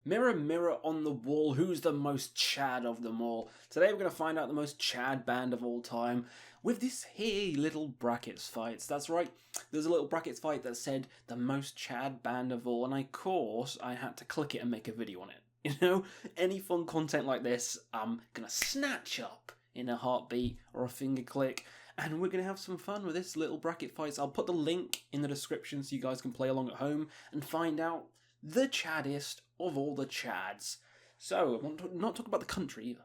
Mirror, mirror on the wall, who's the most Chad of them all? Today we're going to find out the most Chad band of all time with this here little brackets fights. That's right, there's a little brackets fight that said the most Chad band of all, and of course I had to click it and make a video on it. You know, any fun content like this, I'm going to snatch up in a heartbeat or a finger click, and we're going to have some fun with this little bracket fights. I'll put the link in the description so you guys can play along at home and find out the Chaddest of all the Chads. So, I want to not talk about the country either.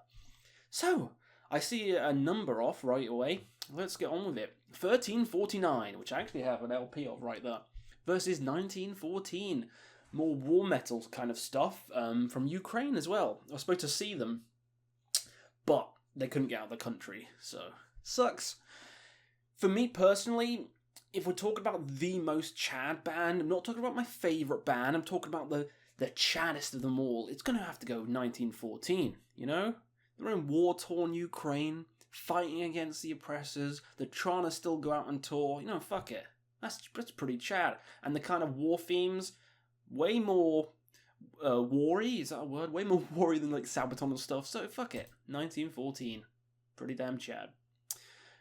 So, I see a number off right away. Let's get on with it. 1349, which I actually have an LP of right there, versus 1914. More war metal kind of stuff from Ukraine as well. I was supposed to see them, but they couldn't get out of the country, so sucks. For me personally, if we're talking about the most Chad band, I'm not talking about my favourite band, I'm talking about the Chaddest of them all. It's going to have to go 1914, you know? They're in war-torn Ukraine, fighting against the oppressors, they're trying to still go out on tour. You know, fuck it. That's pretty Chad. And the kind of war themes, way more war-y, is that a word? Way more war-y than like Sabaton and stuff, so fuck it. 1914. Pretty damn Chad.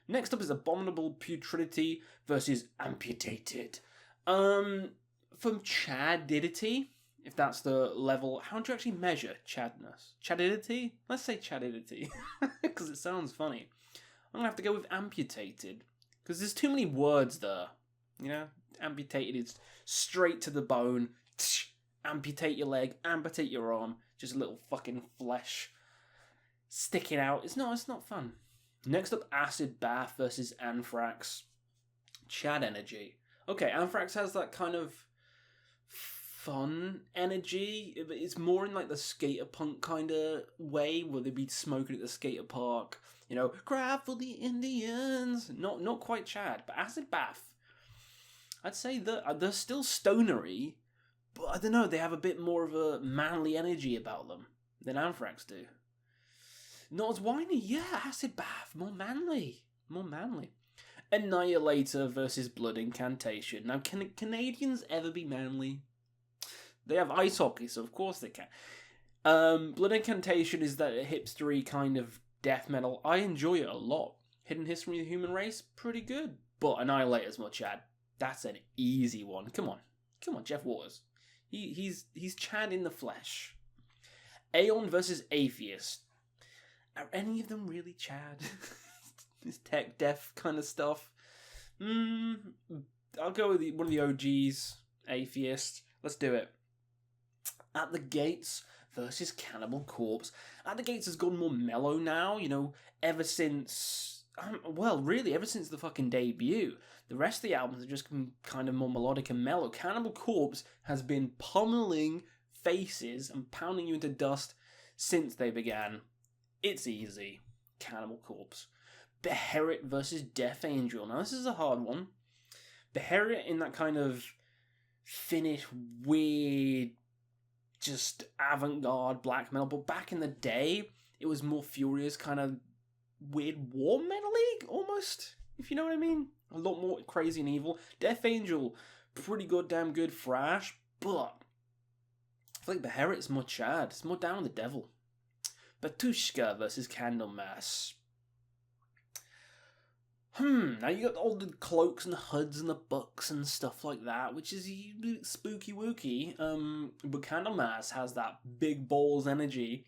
Next up is Abominable Putridity versus Amputated. From Chadidity, if that's the level, how do you actually measure Chadness? Chadidity? Let's say Chadidity, because it sounds funny. I'm going to have to go with Amputated, because there's too many words there. You know, amputated is straight to the bone. Amputate your leg, amputate your arm, just a little fucking flesh sticking out. It's not fun. Next up, Acid Bath versus Anthrax. Chad energy. Okay, Anthrax has that kind of fun energy. It's more in like the skater punk kind of way, where they'd be smoking at the skater park. You know, cry for the Indians. Not quite Chad, but Acid Bath, I'd say that they're still stonery, but I don't know, they have a bit more of a manly energy about them than Anthrax do. Not as whiny, yeah, Acid Bath, more manly. Annihilator versus Blood Incantation. Now, can Canadians ever be manly? They have ice hockey, so of course they can. Blood Incantation is that hipstery kind of death metal. I enjoy it a lot. Hidden History of the Human Race, pretty good. But Annihilator's more Chad. That's an easy one. Come on, Jeff Waters. He's Chad in the flesh. Aeon versus Atheist. Are any of them really Chad? This tech death kind of stuff. I'll go with one of the OGs, Atheist. Let's do it. At the Gates versus Cannibal Corpse. At the Gates has gone more mellow now, you know, ever since the fucking debut. The rest of the albums have just been kind of more melodic and mellow. Cannibal Corpse has been pummeling faces and pounding you into dust since they began. It's easy. Cannibal Corpse. Beherit versus Death Angel. Now, this is a hard one. Beherit in that kind of Finnish, weird, just avant-garde black metal. But back in the day, it was more furious, kind of weird war metal-y, almost. If you know what I mean. A lot more crazy and evil. Death Angel, pretty goddamn good thrash. But I feel like Beherit's more Chad. It's more down with the devil. Batushka versus Candlemass. Now you got all the cloaks and the hoods and the bucks and stuff like that, which is spooky wooky. But Candlemass has that big balls energy.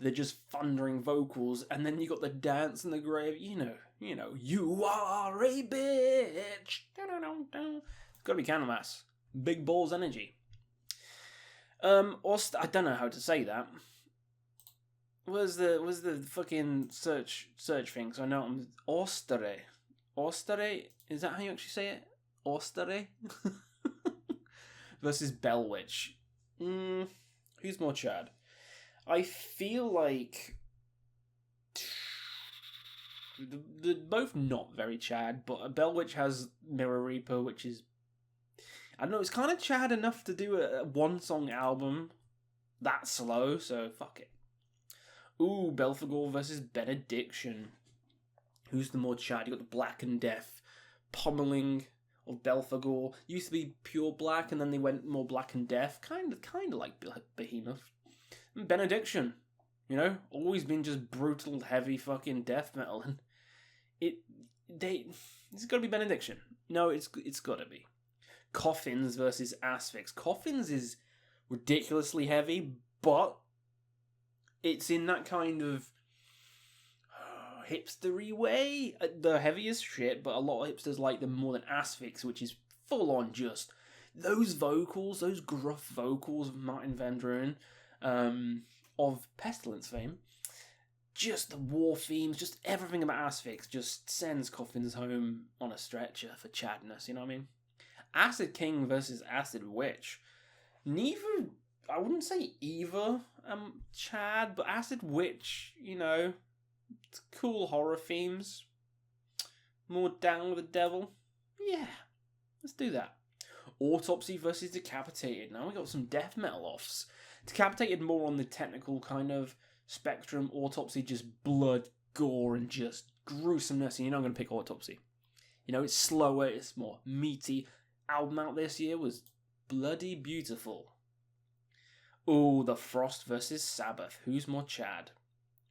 They're just thundering vocals, and then you got the dance in the grave. You know, you are a bitch. It's gotta be Candlemass. Big balls energy. I don't know how to say that. Was the fucking search thing? So I know I'm Ostere. Ostere? Is that how you actually say it? Ostere? Versus Bellwitch. Who's more Chad? I feel like they're both not very Chad, but Bellwitch has Mirror Reaper, which is, I don't know, it's kind of Chad enough to do a one-song album that slow, so fuck it. Ooh, Belphegor versus Benediction. Who's the more Chad? You got the Black and Death pummeling of Belphegor. Used to be pure black, and then they went more Black and Death, kind of like Behemoth. Benediction. You know, always been just brutal, heavy fucking death metal, and it's got to be Benediction. No, it's got to be. Coffins versus Asphyx. Coffins is ridiculously heavy, but it's in that kind of hipstery way. The heaviest shit, but a lot of hipsters like them more than Asphyx, which is full on just those vocals, those gruff vocals of Martin Van Drunen, of Pestilence fame. Just the war themes, just everything about Asphyx just sends Coffins home on a stretcher for chadness, you know what I mean? Acid King versus Acid Witch. Neither, I wouldn't say either Chad, but Acid Witch, you know, it's cool horror themes. More down with the devil. Yeah, let's do that. Autopsy versus Decapitated. Now we got some death metal offs. Decapitated more on the technical kind of spectrum. Autopsy just blood, gore, and just gruesomeness. And you're not going to pick Autopsy. You know, it's slower, it's more meaty. Album out this year was bloody beautiful. Oh, The Frost versus Sabbath. Who's more Chad?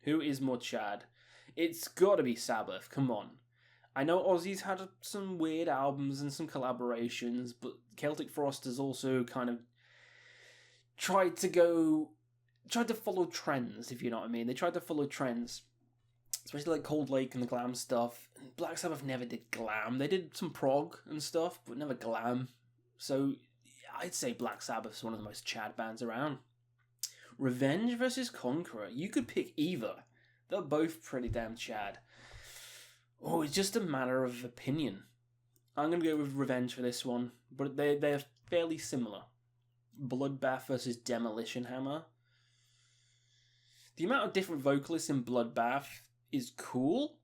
Who is more Chad? It's got to be Sabbath. Come on. I know Ozzy's had some weird albums and some collaborations, but Celtic Frost has also kind of tried to follow trends, if you know what I mean. They tried to follow trends, especially like Cold Lake and the glam stuff. Black Sabbath never did glam. They did some prog and stuff, but never glam. So I'd say Black Sabbath's one of the most Chad bands around. Revenge versus Conqueror. You could pick either. They're both pretty damn Chad. Oh, it's just a matter of opinion. I'm going to go with Revenge for this one, but they're fairly similar. Bloodbath versus Demolition Hammer. The amount of different vocalists in Bloodbath is cool,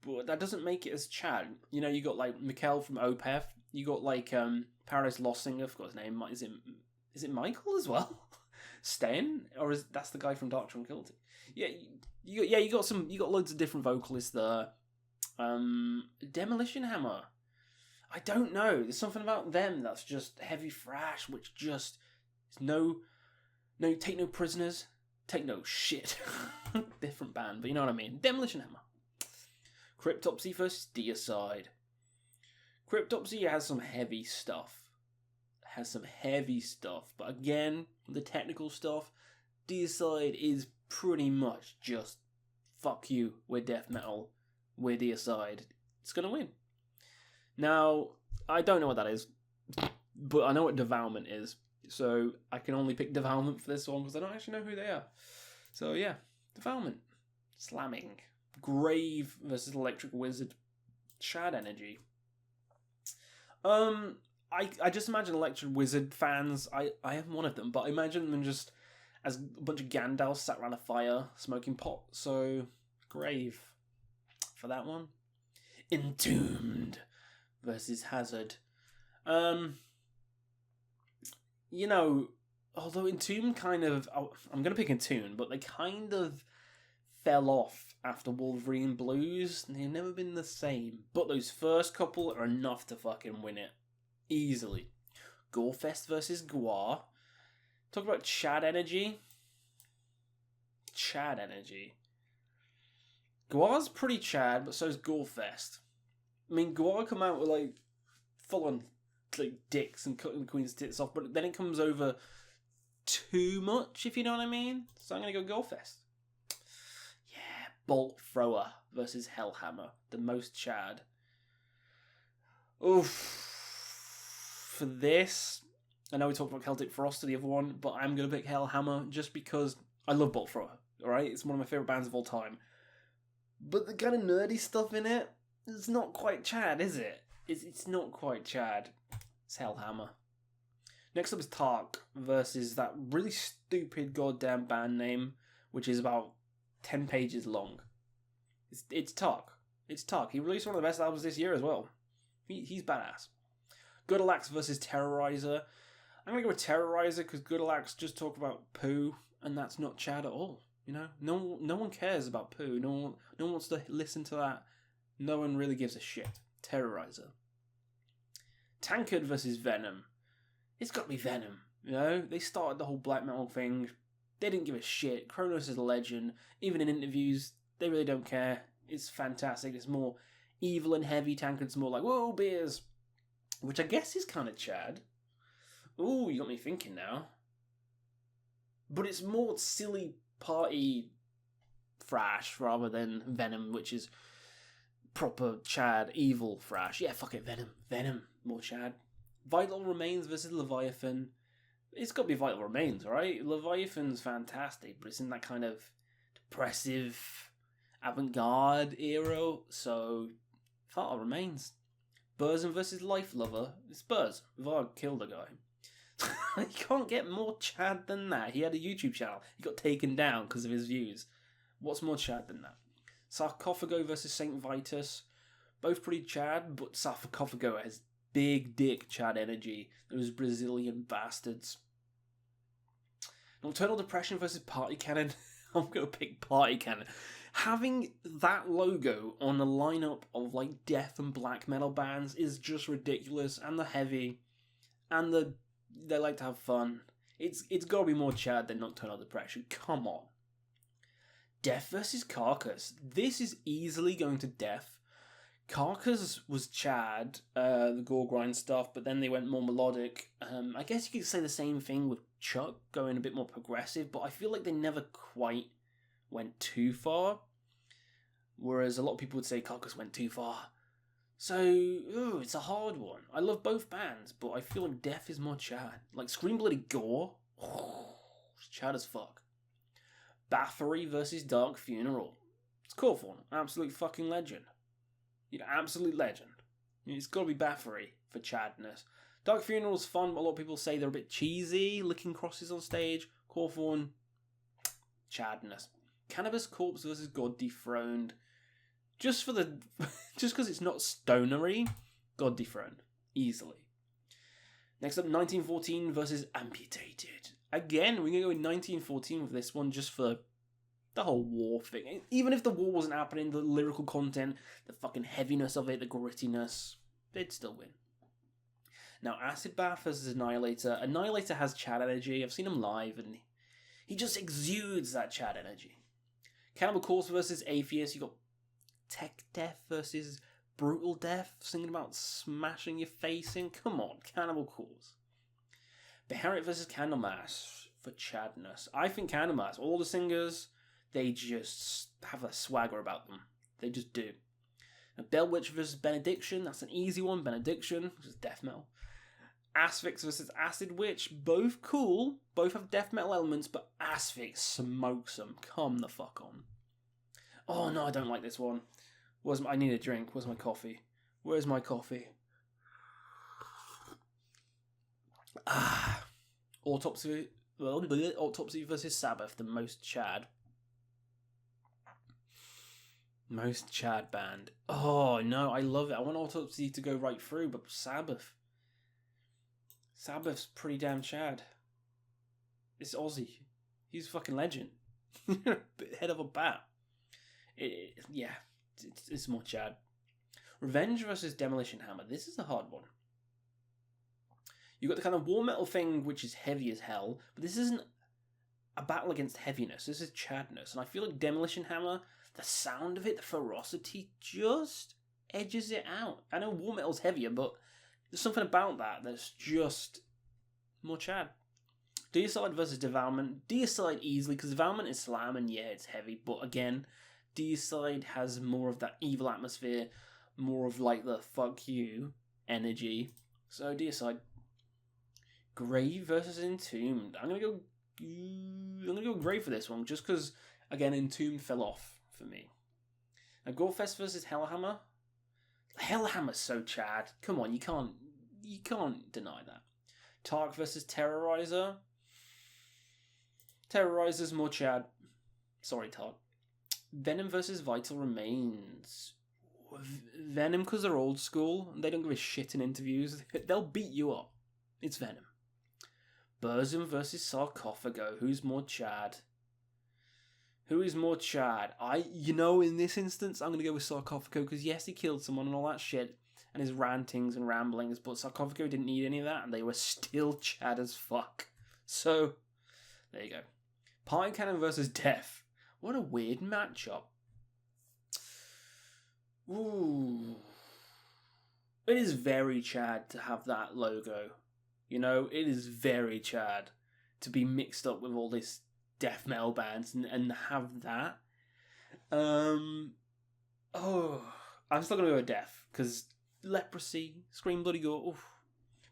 but that doesn't make it as Chad. You know, you got like Mikkel from Opeth. You got like Paradise Lost Singer. I forgot his name. Is it Michael as well? Stan, or that's the guy from Dark Tranquillity? Yeah, you got loads of different vocalists there. Demolition Hammer. I don't know. There's something about them that's just heavy thrash, which just is no, take no prisoners, take no shit. Different band, but you know what I mean. Demolition Hammer. Cryptopsy versus Deicide. Cryptopsy has some heavy stuff. But again, the technical stuff, Deicide is pretty much just fuck you. We're death metal. We're Deicide. It's gonna win. Now, I don't know what that is, but I know what Devourment is, so I can only pick Devourment for this one because I don't actually know who they are. So yeah, Devourment. Slamming. Grave versus Electric Wizard. Chad energy. I just imagine Electric Wizard fans, I am one of them, but I imagine them just as a bunch of Gandalf sat around a fire smoking pot, so Grave for that one. Entombed versus Hazard. You know, although Entombed kind of, I'm going to pick Entombed, but they kind of fell off after Wolverine Blues, and they've never been the same. But those first couple are enough to fucking win it. Easily. Gorefest versus Gwar. Talk about Chad energy. Chad energy. Gwar's pretty Chad, but so's Gorefest. I mean, Gwar come out with like full on like dicks and cutting the Queen's tits off, but then it comes over too much, if you know what I mean. So I'm gonna go Gorefest. Yeah, Bolt Thrower versus Hellhammer, the most Chad. Oof. For this, I know we talked about Celtic Frost, the other one, but I'm gonna pick Hellhammer just because I love Bolt Thrower. All right, it's one of my favorite bands of all time. But the kind of nerdy stuff in it, it's not quite Chad, is it? It's not quite Chad. It's Hellhammer. Next up is Tark versus that really stupid goddamn band name, which is about 10 pages long. It's Tark. It's Tark. He released one of the best albums this year as well. He's badass. Goodalax versus Terrorizer. I'm going to go with Terrorizer because Goodalax just talk about poo, and that's not Chad at all. You know, no one cares about poo. No one wants to listen to that. No one really gives a shit. Terrorizer. Tankard versus Venom. It's got to be Venom. You know, they started the whole black metal thing. They didn't give a shit. Kronos is a legend. Even in interviews, they really don't care. It's fantastic. It's more evil and heavy. Tankred's more like, whoa, beers. Which I guess is kind of Chad. Ooh, you got me thinking now. But it's more silly party thrash rather than Venom, which is proper Chad, evil thrash. Yeah, fuck it, Venom. Venom, more Chad. Vital Remains versus Leviathan. It's got to be Vital Remains, right? Leviathan's fantastic, but it's in that kind of depressive avant-garde era, so Vital Remains. Burzum versus Life Lover. It's Burz. Varg killed a guy. You can't get more Chad than that. He had a YouTube channel. He got taken down because of his views. What's more Chad than that? Sarcophago versus Saint Vitus. Both pretty Chad, but Sarcophago has big dick Chad energy. Those Brazilian bastards. Nocturnal Depression versus Party Cannon. I'm going to pick Party Cannon. Having that logo on a lineup of like death and black metal bands is just ridiculous. And the heavy. And they like to have fun. It's got to be more Chad than Nocturnal Depression. Come on. Death versus Carcass. This is easily going to Death. Carcass was Chad, the gore grind stuff, but then they went more melodic. I guess you could say the same thing with Chuck, going a bit more progressive, but I feel like they never quite went too far. Whereas a lot of people would say Carcass went too far. So, it's a hard one. I love both bands, but I feel like Death is more Chad. Like Scream Bloody Gore, it's Chad as fuck. Bathory versus Dark Funeral. It's Cawthorn, absolute fucking legend. Absolute legend. It's got to be Bathory for Chadness. Dark Funeral's fun, but a lot of people say they're a bit cheesy, licking crosses on stage. Cawthorn, Chadness. Cannabis Corpse versus God Dethroned. Just because it's not stonery, God Dethroned. Easily. Next up, 1914 versus Amputated. Again, we're going to go in 1914 with this one just for the whole war thing. Even if the war wasn't happening, the lyrical content, the fucking heaviness of it, the grittiness, they'd still win. Now, Acid Bath versus Annihilator. Annihilator has Chad energy. I've seen him live, and he just exudes that Chad energy. Cannibal Corpse versus Atheist. You got Tech Death versus Brutal Death, singing about smashing your face in. Come on, Cannibal Corpse. Beherit versus Candlemass for Chadness. I think Candlemass, all the singers, they just have a swagger about them. They just do. Now, Bell Witch versus Benediction. That's an easy one. Benediction, which is death metal. Asphyx versus Acid Witch. Both cool. Both have death metal elements, but Asphyx smokes them. Come the fuck on. Oh no, I don't like this one. I need a drink. Where's my coffee? Where's my coffee? Autopsy versus Sabbath, the most Chad. Most Chad band. Oh no, I love it. I want Autopsy to go right through, but Sabbath's pretty damn Chad. It's Ozzy. He's a fucking legend. Head of a bat. It's more Chad. Revenge versus Demolition Hammer. This is a hard one. You've got the kind of war metal thing, which is heavy as hell, but this isn't a battle against heaviness. This is Chadness. And I feel like Demolition Hammer, the sound of it, the ferocity, just edges it out. I know war metal's heavier, but there's something about that that's just more Chad. Deicide versus Devourment. Deicide easily, because Devourment is slam, and yeah, it's heavy, but again, Deicide has more of that evil atmosphere, more of like the fuck you energy. So Deicide. Grave versus Entombed. I'm gonna go Grave for this one, just because again Entombed fell off for me. Now Gorefest versus Hellhammer. Hellhammer's so Chad. Come on, you can't deny that. Tark versus Terrorizer. Terrorizer's more Chad. Sorry, Tark. Venom versus Vital Remains. Venom, because they're old school, they don't give a shit in interviews. They'll beat you up. It's Venom. Burzum versus Sarcophago. Who's more Chad? Who is more Chad? In this instance, I'm going to go with Sarcophago, because yes, he killed someone and all that shit, and his rantings and ramblings, but Sarcophago didn't need any of that, and they were still Chad as fuck. So, there you go. Party Cannon versus Death. What a weird matchup. Ooh. It is very Chad to have that logo. You know, it is very Chad to be mixed up with all this death metal bands and have that. I'm still gonna go with Death because Leprosy, Scream Bloody Gore. Oof.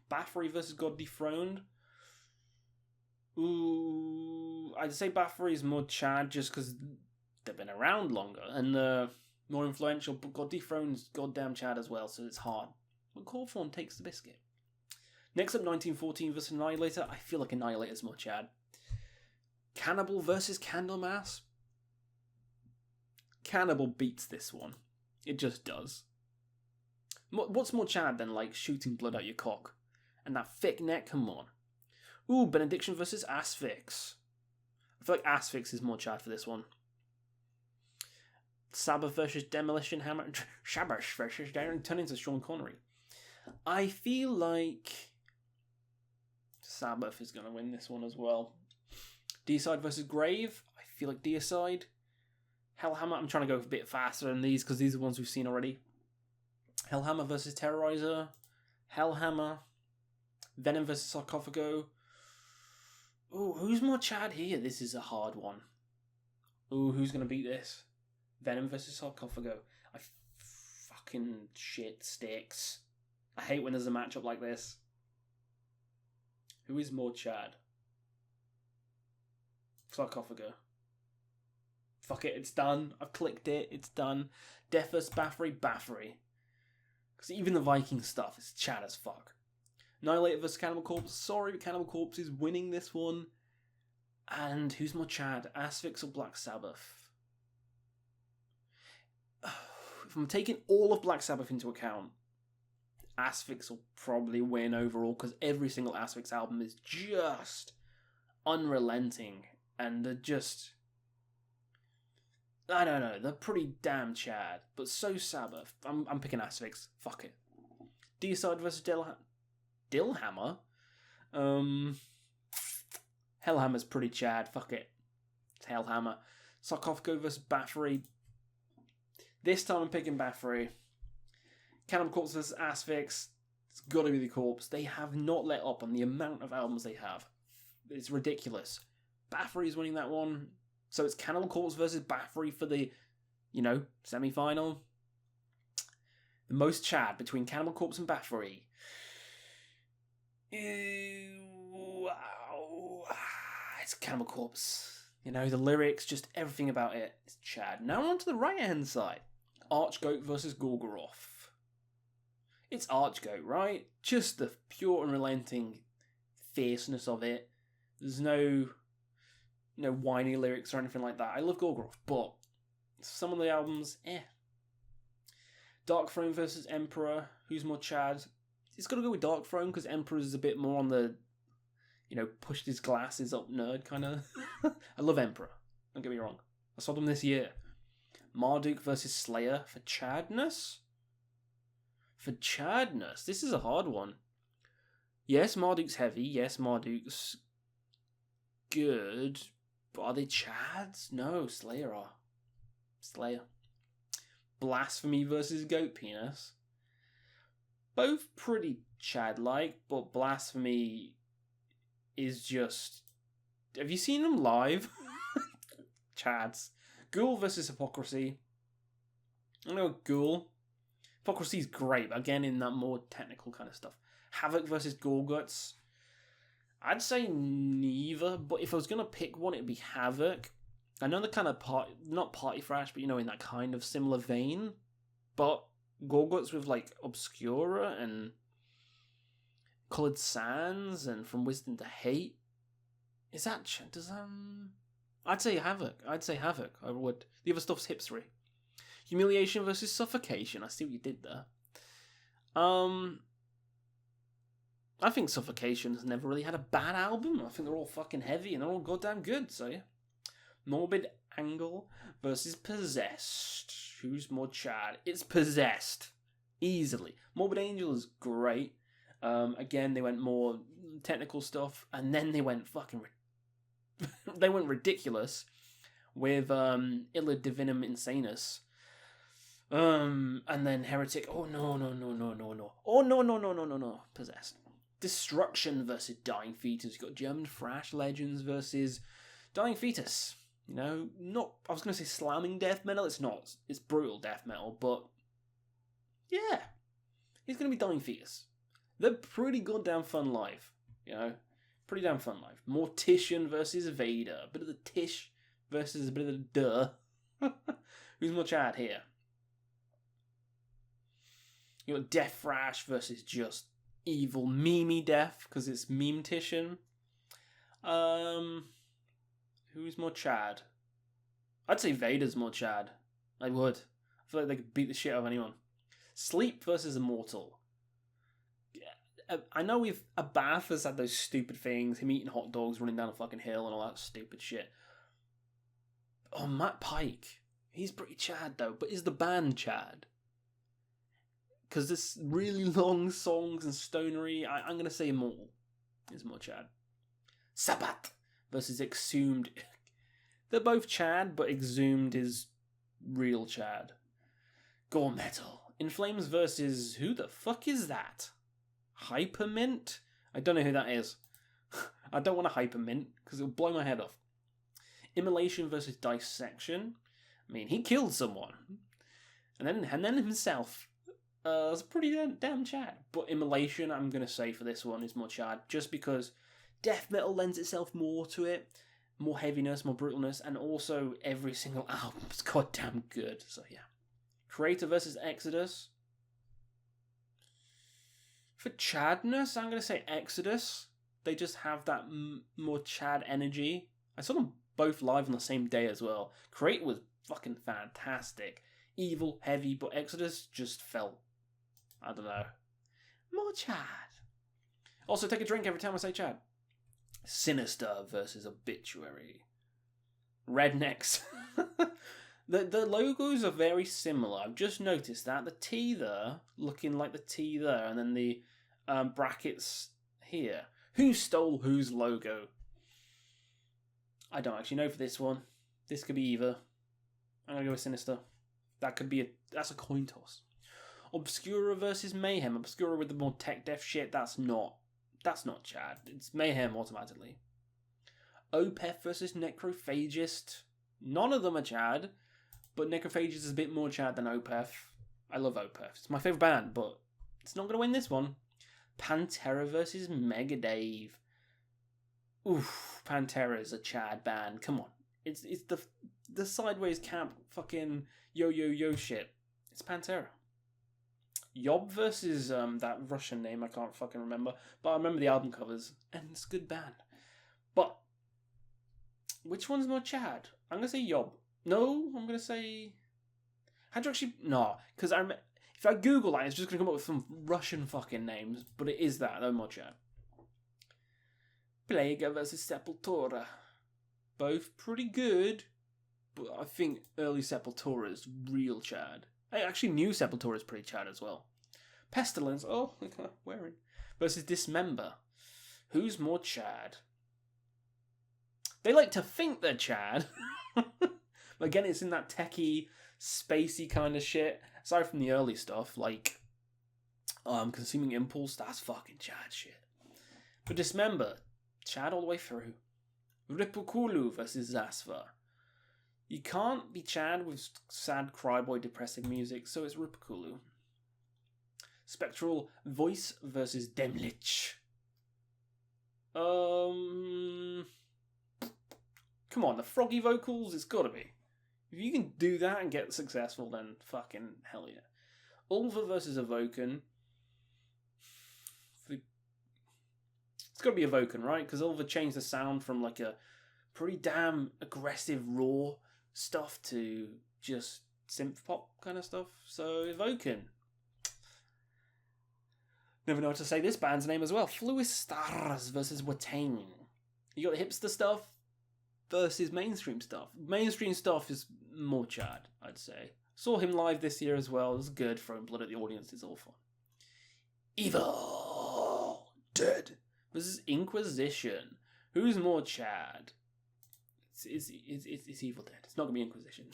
Bathory versus God Dethroned. Ooh, I'd say Bathory is more Chad just because they've been around longer and more influential. But God Dethrone's goddamn Chad as well, so it's hard. But Cawthorn takes the biscuit. Next up, 1914 versus Annihilator. I feel like Annihilator's more Chad. Cannibal versus Candlemas. Cannibal beats this one. It just does. What's more Chad than like shooting blood out your cock? And that thick neck, come on. Ooh, Benediction versus Asphyx. I feel like Asphyx is more Chad for this one. Sabbath versus Demolition Hammer. Sabbath versus turn into Sean Connery. I feel like Sabbath is going to win this one as well. Deicide versus Grave. I feel like Deicide. Hellhammer. I'm trying to go a bit faster than these because these are ones we've seen already. Hellhammer versus Terrorizer. Hellhammer. Venom versus Sarcophago. Ooh, who's more Chad here? This is a hard one. Ooh, who's going to beat this? Venom versus Sarcophago. Fucking shit sticks. I hate when there's a matchup like this. Who is more Chad? Sarcophago. Fuck it, it's done. I've clicked it, it's done. Death vs. Bathory, Bathory. Because even the Viking stuff is Chad as fuck. Annihilator vs. Cannibal Corpse. Sorry, but Cannibal Corpse is winning this one. And who's more Chad? Asphyx or Black Sabbath? If I'm taking all of Black Sabbath into account, Asphyx will probably win overall because every single Asphyx album is just unrelenting. And they're just... I don't know, they're pretty damn Chad. But so Sabbath. I'm picking Asphyx. Fuck it. Deicide versus Dillhammer. Hellhammer's pretty Chad. Fuck it. It's Hellhammer. Sarcophago versus Bathory. This time I'm picking Bathory. Cannibal Corpse versus Asphyx. It's got to be the Corpse. They have not let up on the amount of albums they have. It's ridiculous. Bathory is winning that one. So it's Cannibal Corpse versus Bathory for the, semi-final. The most Chad between Cannibal Corpse and Bathory. Wow. It's Cannibal Corpse. The lyrics, just everything about it is Chad. Now on to the right-hand side. Archgoat versus Gorgoroth. It's Archgoat, right? Just the pure and relenting fierceness of it. There's no whiny lyrics or anything like that. I love Gorgoroth, but some of the albums, Dark Throne versus Emperor. Who's more Chad? It's got to go with Dark Throne because Emperor's a bit more on the, pushed his glasses up nerd kind of. I love Emperor. Don't get me wrong. I saw them this year. Marduk versus Slayer for Chadness? For Chadness? This is a hard one. Yes, Marduk's heavy. Yes, Marduk's good. But are they Chads? No, Slayer are. Slayer. Blasphemy versus Goat Penis. Both pretty Chad-like, but Blasphemy is just... Have you seen them live? Chads. Ghoul versus Hypocrisy. I know Ghoul. Hypocrisy's great, but again in that more technical kind of stuff. Havoc versus Gorguts. I'd say neither, but if I was going to pick one, it'd be Havoc. I know they're kind of not party thrash, but in that kind of similar vein. But Gorguts with Obscura and Coloured Sands and From Wisdom to Hate. Is that I'd say Havoc. I would. The other stuff's hipstery. Humiliation versus Suffocation. I see what you did there. I think Suffocation's never really had a bad album. I think they're all fucking heavy and they're all goddamn good, so yeah. Morbid Angle versus Possessed. Who's more Chad? It's Possessed. Easily. Morbid Angel is great. Again, they went more technical stuff, and then they went fucking they went ridiculous with Illa Divinum Insanus. And then Heretic. Oh no. Oh no. Possessed. Destruction versus Dying Fetus. You've got German Thrash Legends versus Dying Fetus. You know, not, I was going to say slamming death metal. It's not. It's brutal death metal, but yeah. He's going to be Dying Fetus. They're pretty goddamn fun live. You know, pretty damn fun live. Mortician versus Vader. A bit of the Tish versus a bit of the duh. Who's more Chad here? You got Death Thrash versus just evil Mimi Death, because it's Meme-tician. Who's more Chad? I'd say Vader's more Chad. I would. I feel like they could beat the shit out of anyone. Sleep versus Immortal. I know Abath has had those stupid things, him eating hot dogs, running down a fucking hill and all that stupid shit. Oh, Matt Pike. He's pretty Chad though, but is the band Chad? Because this really long songs and stonery, I'm going to say Immortal is more Chad. Sabbath versus Exhumed. They're both Chad, but Exhumed is real Chad. Gore Metal. In Flames versus... Who the fuck is that? Hypermint? I don't know who that is. I don't want a Hypermint, because it'll blow my head off. Immolation versus Dissection. I mean, he killed someone. And then himself... it's pretty damn Chad. But Immolation, I'm going to say for this one, is more Chad. Just because death metal lends itself more to it. More heaviness, more brutalness. And also, every single album's goddamn good. So, yeah. Creator versus Exodus. For Chadness, I'm going to say Exodus. They just have that more Chad energy. I saw them both live on the same day as well. Creator was fucking fantastic. Evil, heavy, but Exodus just felt... I don't know. More Chad. Also, take a drink every time I say Chad. Sinister versus Obituary. Rednecks. The logos are very similar. I've just noticed that. The T there, looking like the T there, and then the brackets here. Who stole whose logo? I don't actually know for this one. This could be either. I'm going to go with Sinister. That's a coin toss. Obscura versus Mayhem. Obscura with the more tech death shit, that's not Chad. It's Mayhem automatically. Opeth versus Necrophagist. None of them are Chad, but Necrophagist is a bit more Chad than Opeth. I love Opeth. It's my favourite band, but it's not going to win this one. Pantera versus Megadave. Oof, Pantera is a Chad band. Come on. It's the sideways camp fucking yo shit. It's Pantera. Yob versus that Russian name I can't fucking remember, but I remember the album covers, and it's a good band. But which one's more Chad? I'm gonna say Yob. No, I'm gonna say. How'd you actually? No, because if I Google that, it's just gonna come up with some Russian fucking names. But it is that. They're more Chad. Plague versus Sepultura. Both pretty good, but I think early Sepultura is real Chad. Hey, actually, new Sepultura is pretty Chad as well. Pestilence, oh, look at wearing. Versus Dismember. Who's more Chad? They like to think they're Chad. But again, it's in that techie, spacey kind of shit. Aside from the early stuff, like Consuming Impulse, that's fucking Chad shit. But Dismember, Chad all the way through. Ripukulu versus Zasva. You can't be Chad with sad cryboy depressing music, so it's Ripukulu. Spectral Voice versus Demlich. Come on, the froggy vocals, it's gotta be. If you can do that and get successful, then fucking hell yeah. Ulva versus Evoken. It's gotta be Evoken, right? Because Ulva changed the sound from like a pretty damn aggressive, raw stuff to just synth pop kind of stuff. So Evoken. Never know how to say this band's name as well. Fluid Stars versus Watain. You got the hipster stuff versus mainstream stuff. Mainstream stuff is more Chad, I'd say. Saw him live this year as well. It was good. Throwing blood at the audience is all fun. Evil Dead versus Inquisition. Who's more Chad? It's Evil Dead. It's not gonna be Inquisition.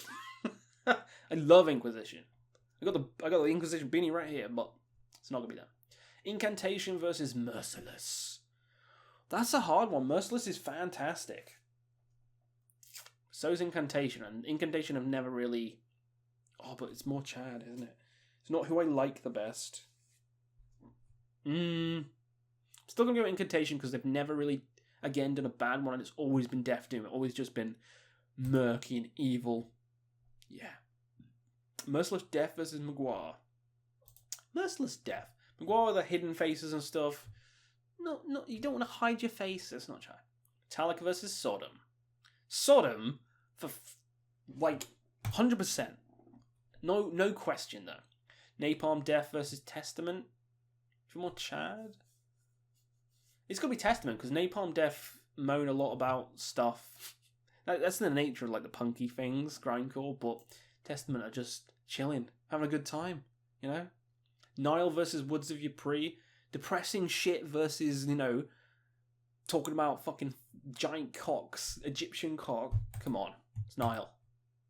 I love Inquisition. I got the Inquisition beanie right here, but it's not gonna be that. Incantation versus Merciless. That's a hard one. Merciless is fantastic. So is Incantation, and Incantation have never really... Oh, but it's more Chad, isn't it? It's not who I like the best. Still gonna go with Incantation because they've never really, again, done a bad one, and it's always been Death Doom. It's always just been murky and evil. Yeah. Merciless Death versus Maguire. Merciless Death. Maguire with the hidden faces and stuff. No, you don't want to hide your face. That's not Chad. Metallica versus Sodom. Sodom for like 100%. No question though. Napalm Death versus Testament. For more Chad. It's gonna be Testament because Napalm Death moan a lot about stuff. That's the nature of like the punky things, grindcore. But Testament are just chilling, having a good time. You know. Nile versus Woods of Ypres. Depressing shit versus, talking about fucking giant cocks, Egyptian cock. Come on, it's Nile.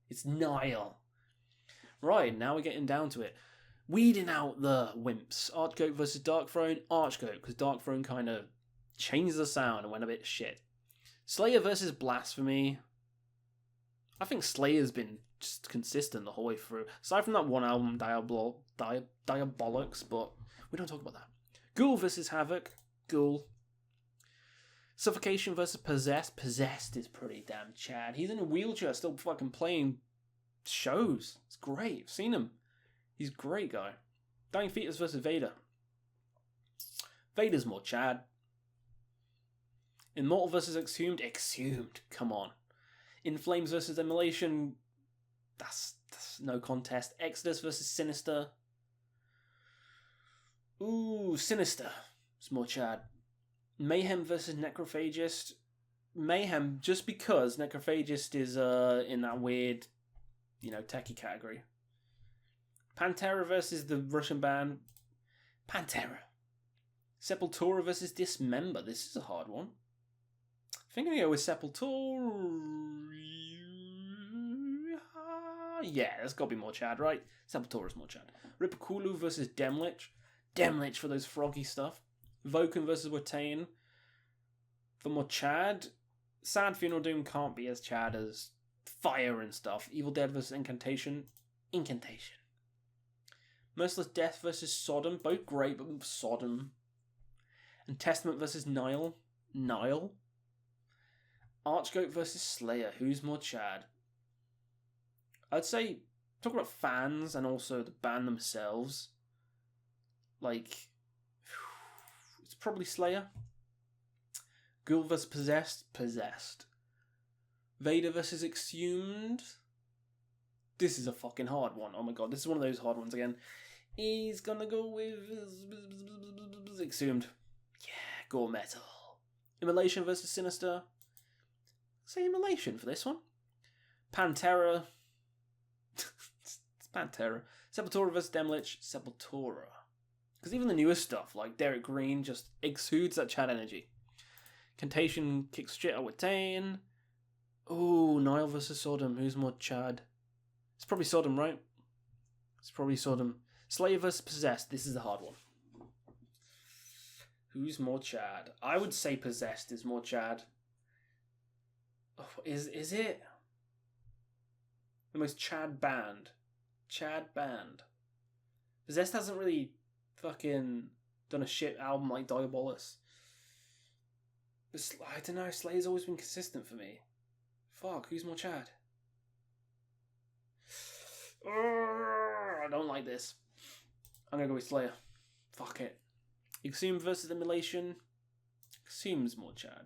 It's Nile. Right, now we're getting down to it. Weeding out the wimps. Archgoat versus Dark Throne. Archgoat, because Dark Throne kind of changed the sound and went a bit shit. Slayer versus Blasphemy. I think Slayer's been just consistent the whole way through. Aside from that one album, Diabolics, but we don't talk about that. Ghoul versus Havoc. Ghoul. Suffocation versus Possessed. Possessed is pretty damn Chad. He's in a wheelchair still fucking playing shows. It's great. I've seen him. He's a great guy. Dying Fetus versus Vader. Vader's more Chad. Immortal versus Exhumed. Exhumed. Come on. In Flames versus Immolation. That's no contest. Exodus versus Sinister. Ooh, Sinister. It's more Chad. Mayhem versus Necrophagist. Mayhem, just because Necrophagist is in that weird, techie category. Pantera versus the Russian band. Pantera. Sepultura versus Dismember. This is a hard one. I think I'm going to go with Sepultura. Yeah, there's got to be more Chad, right? Sepultura's more Chad. Ripakulu versus Demlich. Demlich for those froggy stuff. Voken versus Watain. For more Chad. Sad Funeral Doom can't be as Chad as Fire and stuff. Evil Dead versus Incantation. Incantation. Merciless Death versus Sodom. Both great, but Sodom. And Testament versus Nile. Nile. Archgoat versus Slayer. Who's more Chad? I'd say, talk about fans and also the band themselves. Like, it's probably Slayer. Ghoul vs. Possessed. Possessed. Vader versus Exhumed. This is a fucking hard one. Oh my god, this is one of those hard ones again. He's gonna go with Exhumed. Yeah, gore metal. Immolation versus Sinister. Say Immolation for this one. Pantera. It's Pantera. Sepultura vs. Demlich. Sepultura. Because even the newest stuff, like Derek Green, just exudes that Chad energy. Contagion kicks shit out with Tane. Ooh, Nile versus Sodom. Who's more Chad? It's probably Sodom, right? It's probably Sodom. Slayer vs. Possessed. This is a hard one. Who's more Chad? I would say Possessed is more Chad. Oh, is it? The most Chad band. Chad band. Possessed hasn't really fucking done a shit album like Diabolus. But I don't know, Slayer's always been consistent for me. Fuck, who's more Chad? I don't like this. I'm gonna go with Slayer. Fuck it. Exhumed versus Immolation. Exhumed's more Chad.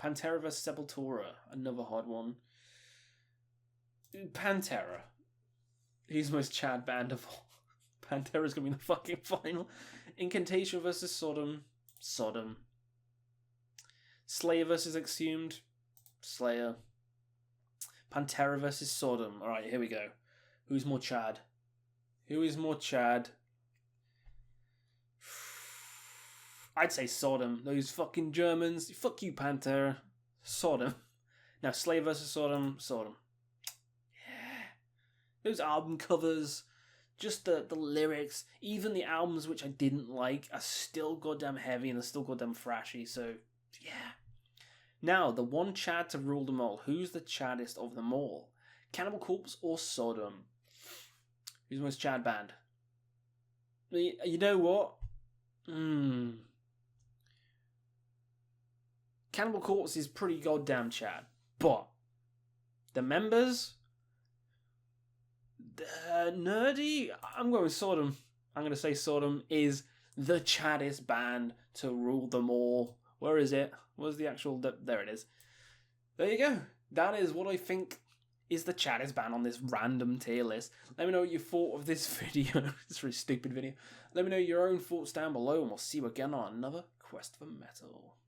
Pantera versus Sepultura. Another hard one. Pantera. Who's the most Chad band of all? Pantera's gonna be in the fucking final. Incantation versus Sodom. Sodom. Slayer versus Exhumed. Slayer. Pantera versus Sodom. Alright, here we go. Who's more Chad? Who is more Chad? I'd say Sodom. Those fucking Germans. Fuck you, Pantera. Sodom. Now, Slave vs. Sodom, Sodom. Yeah. Those album covers, just the lyrics, even the albums which I didn't like are still goddamn heavy and they're still goddamn thrashy, so yeah. Now, the one Chad to rule them all. Who's the Chaddest of them all? Cannibal Corpse or Sodom? Who's the most Chad band? You know what? Cannibal Corpse is pretty goddamn Chad. But the members, nerdy. I'm going with Sodom. I'm going to say Sodom is the Chaddest band to rule them all. Where is it? Where's the actual? There it is. There you go. That is what I think is the Chaddest band on this random tier list. Let me know what you thought of this video. It's a really stupid video. Let me know your own thoughts down below, and we'll see you again on another Quest for Metal.